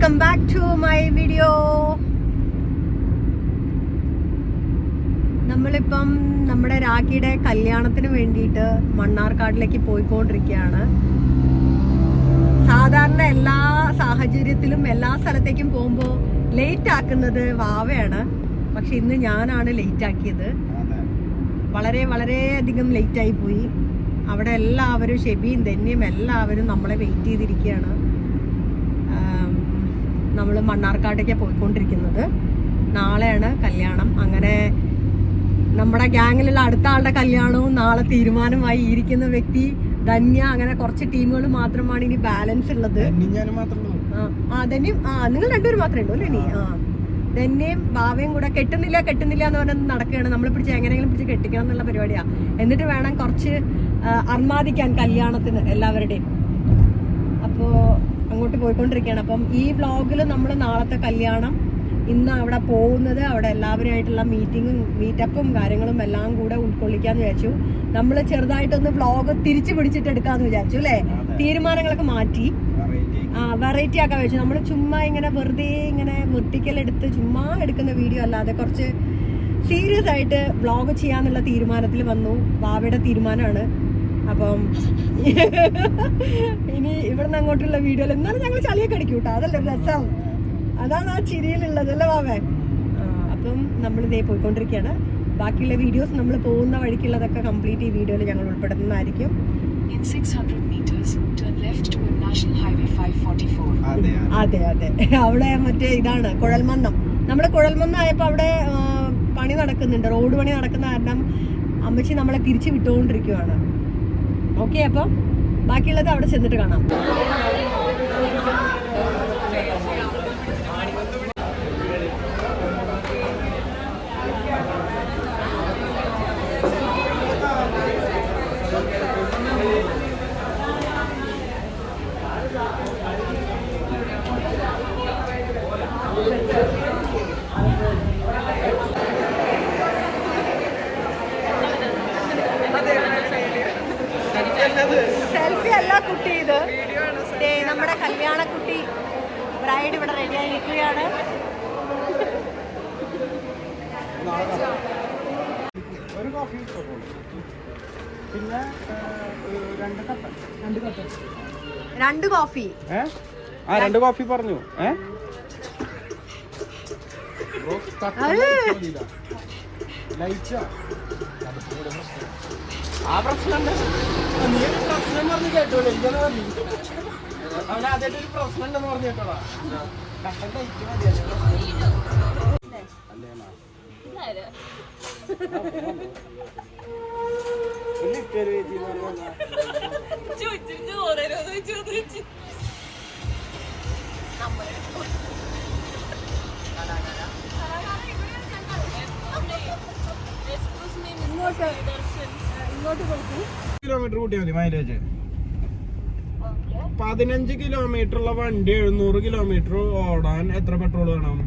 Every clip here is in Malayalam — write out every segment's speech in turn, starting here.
Welcome back to my video. നമ്മളിപ്പം നമ്മുടെ രാഖിയുടെ കല്യാണത്തിന് വേണ്ടിയിട്ട് മണ്ണാർക്കാടിലേക്ക് പോയിക്കൊണ്ടിരിക്കുകയാണ്. സാധാരണ എല്ലാ സാഹചര്യത്തിലും എല്ലാ സ്ഥലത്തേക്കും പോകുമ്പോൾ ലേറ്റ് ആക്കുന്നത് വാവയാണ്. പക്ഷെ ഇന്ന് ഞാനാണ് ലേറ്റ് ആക്കിയത്. വളരെ വളരെയധികം ലേറ്റായി പോയി. അവിടെ എല്ലാവരും ഷെബിയും ധന്യയും എല്ലാവരും നമ്മളെ വെയിറ്റ് ചെയ്തിരിക്കുകയാണ്. നമ്മൾ മണ്ണാർക്കാട്ടേക്കാണ് പോയിക്കൊണ്ടിരിക്കുന്നത്. നാളെയാണ് കല്യാണം. അങ്ങനെ നമ്മുടെ ഗ്യാങ്ങിലുള്ള അടുത്ത ആളുടെ കല്യാണവും നാളെ തീരുമാനമായി ഇരിക്കുന്ന വ്യക്തി ധന്യ. അങ്ങനെ കുറച്ച് ടീമുകൾ മാത്രമാണ് ഇനി ബാലൻസ് ഉള്ളത്. ധന്യം നിങ്ങൾ രണ്ടുപേരും മാത്രമേ ഉള്ളൂ അല്ലേ? ഇനി ധന്യയും ഭാവയും കൂടെ കെട്ടുന്നില്ല എന്ന് പറഞ്ഞാൽ നടക്കുകയാണ്. നമ്മൾ പിടിച്ച് എങ്ങനെയെങ്കിലും പിടിച്ച് കെട്ടിക്കണം എന്നുള്ള പരിപാടിയാണ്. എന്നിട്ട് വേണം കുറച്ച് അർമാദിക്കാൻ കല്യാണത്തിന് എല്ലാവരുടെയും. അപ്പോൾ അങ്ങോട്ട് പോയിക്കൊണ്ടിരിക്കുകയാണ്. അപ്പം ഈ വ്ളോഗിൽ നമ്മൾ നാളത്തെ കല്യാണം, ഇന്ന് അവിടെ പോകുന്നത്, അവിടെ എല്ലാവരുമായിട്ടുള്ള മീറ്റിങ്ങും മീറ്റപ്പും കാര്യങ്ങളും എല്ലാം കൂടെ ഉൾക്കൊള്ളിക്കാന്ന് വിചാരിച്ചു. നമ്മൾ ചെറുതായിട്ടൊന്ന് വ്ളോഗ് തിരിച്ചു പിടിച്ചിട്ട് എടുക്കാന്ന് വിചാരിച്ചു അല്ലേ? തീരുമാനങ്ങളൊക്കെ മാറ്റി വെറൈറ്റി ആക്കാൻ വെച്ചു. നമ്മൾ ചുമ്മാ ഇങ്ങനെ വെറുതെ ഇങ്ങനെ വെർട്ടിക്കൽ എടുത്ത് ചുമ്മാ എടുക്കുന്ന വീഡിയോ അല്ലാതെ കുറച്ച് സീരിയസ് ആയിട്ട് വ്ളോഗ് ചെയ്യാന്നുള്ള തീരുമാനത്തിൽ വന്നു. വാവയുടെ തീരുമാനമാണ്. അപ്പം ഇനി ഇവിടുന്ന് അങ്ങോട്ടുള്ള വീഡിയോയിൽ എന്നാലും ഞങ്ങൾ ചളിയൊക്കെ അടിക്കും കേട്ടോ. അതല്ലേ രസം, അതാണ് ആ ചിരിയിലുള്ളത് അല്ലേ വാവേ? അപ്പം നമ്മൾ ഇതേ പോയിക്കൊണ്ടിരിക്കുകയാണ്. ബാക്കിയുള്ള വീഡിയോസ് നമ്മൾ പോകുന്ന വഴിക്കുള്ളതൊക്കെ കംപ്ലീറ്റ് ഈ വീഡിയോയിൽ ഞങ്ങൾ ഉൾപ്പെടുത്തുന്നതായിരിക്കും. അതെ അതെ, അവിടെ മറ്റേ ഇതാണ് കുഴൽമന്നം. നമ്മള് കുഴൽമന്നായപ്പോ അവിടെ പണി നടക്കുന്നുണ്ട്, റോഡ് പണി നടക്കുന്ന കാരണം അമ്മച്ചി നമ്മളെ തിരിച്ചു വിട്ടുകൊണ്ടിരിക്കുവാണ്. ഓക്കെ, അപ്പം ബാക്കിയുള്ളത് അവിടെ ചെന്നിട്ട് കാണാം. സെൽഫി അല്ല കുട്ടി, ഇത് നമ്മുടെ കല്യാണ കുട്ടി ബ്രൈഡ് ഇവിടെ റെഡിയായി നിൽക്കുകയാണ്. രണ്ട് കോഫി പറഞ്ഞു. ആ പ്രശ്നം നീ ഒരു പ്രശ്നം പറഞ്ഞു കേട്ടോളൂ. എനിക്കൊന്ന് പറഞ്ഞു അവന് ആദ്യമായിട്ട് ഒരു പ്രശ്നം ഉണ്ടെന്ന് പറഞ്ഞു കേട്ടോളാ. കട്ടൻ കഴിച്ചു കിലോമീറ്റർ കൂട്ടിയാൽ മതി മൈലേജ്. 15 കിലോമീറ്റർ ഉള്ള വണ്ടി 700 കിലോമീറ്റർ ഓടാൻ എത്ര പെട്രോൾ വേണം?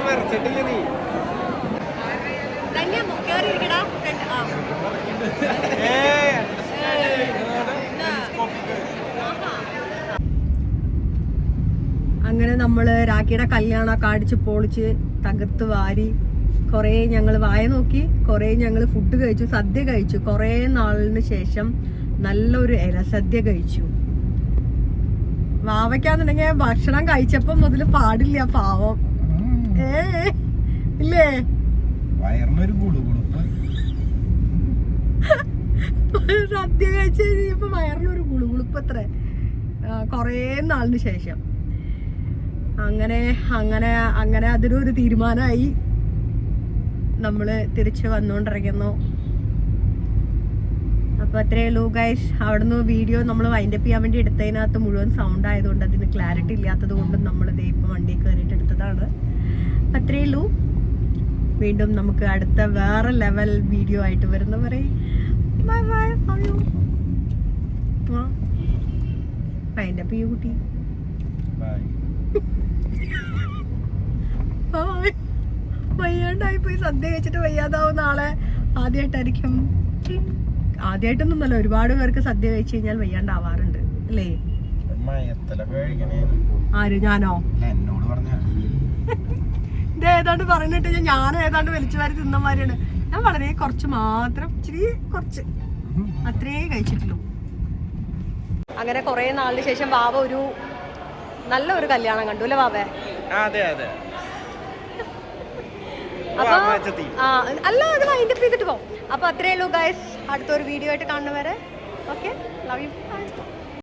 വരച്ചിട്ടില്ല നീ. അങ്ങനെ നമ്മള് രാഖിയുടെ കല്യാണമൊക്കെ അടിച്ച് പൊളിച്ച് തകർത്ത് വാരി കുറേ ഞങ്ങൾ വായ നോക്കി, കുറേ ഞങ്ങൾ ഫുഡ് കഴിച്ചു, സദ്യ കഴിച്ചു. കുറേ നാളിന് ശേഷം നല്ലൊരു ഇലസദ്യ കഴിച്ചു. വാവയ്ക്കാന്നുണ്ടെങ്കിൽ ഭക്ഷണം കഴിച്ചപ്പോ മുതൽ പാടില്ല പാവം. ഇല്ലേ? വയറിനൊരു ഗുളുകുളുപ്പ്. സദ്യ കഴിച്ച് കഴിഞ്ഞപ്പോ വയറിനൊരു ഗുളുകുളുപ്പ് അത്ര കൊറേ നാളിന് ശേഷം. അങ്ങനെ അങ്ങനെ അങ്ങനെ അതിനൊരു തീരുമാനമായി. നമ്മള് തിരിച്ചു വന്നുകൊണ്ടിരിക്കുന്നു. അപ്പൊ അത്രയേ ഉള്ളൂ ഗൈസ്. അവിടുന്ന് വീഡിയോ നമ്മൾ വൈൻഡപ്പ് ചെയ്യാൻ വേണ്ടി എടുത്തതിനകത്ത് മുഴുവൻ സൗണ്ട് ആയതുകൊണ്ട് അതിന് ക്ലാരിറ്റി ഇല്ലാത്തത് കൊണ്ടും നമ്മൾ ഇതേ ഇപ്പം വണ്ടി കയറിയിട്ട് എടുത്തതാണ്. അത്രയേ ഉള്ളൂ. വീണ്ടും നമുക്ക് അടുത്ത വേറെ ലെവൽ വീഡിയോ ആയിട്ട് വരുന്നവരെ ബൈ ബൈ. വൈൻഡപ്പ് ചെയ്യൂ കുട്ടി. വയ്യാണ്ടായി പോയി. സദ്യ കഴിച്ചിട്ട് വയ്യാതാവും നാളെ. ആദ്യമായിട്ടായിരിക്കും. ആദ്യമായിട്ടൊന്നുമല്ല, ഒരുപാട് പേർക്ക് സദ്യ കഴിച്ചു കഴിഞ്ഞാൽ വയ്യാണ്ടാവാറുണ്ട് അല്ലേ? ആര്? ഞാനോ? എന്നോട് പറഞ്ഞ ഇത് ഏതാണ്ട് പറഞ്ഞിട്ട് ഞാൻ ഏതാണ്ട് വലിച്ചു വാരി തിന്നമാരാണ്. ഞാൻ വളരെ കുറച്ച് മാത്രം, ഇച്ചിരി കുറച്ച് അത്രേ കഴിച്ചിട്ടുള്ളൂ. അങ്ങനെ കുറെ നാളിന് ശേഷം വാവ ഒരു നല്ലൊരു കല്യാണം കണ്ടു അല്ലേ വാവേ? അതെ അതെ. അപ്പൊ അല്ല, അത് വൈൻഡപ്പ് ചെയ്തിട്ട് പോകും. അപ്പൊ അത്രേ ഉള്ളൂ ഗൈസ്. അടുത്തൊരു വീഡിയോ ആയിട്ട് കാണുന്നവരെ ഓക്കെ, ലവ് യു.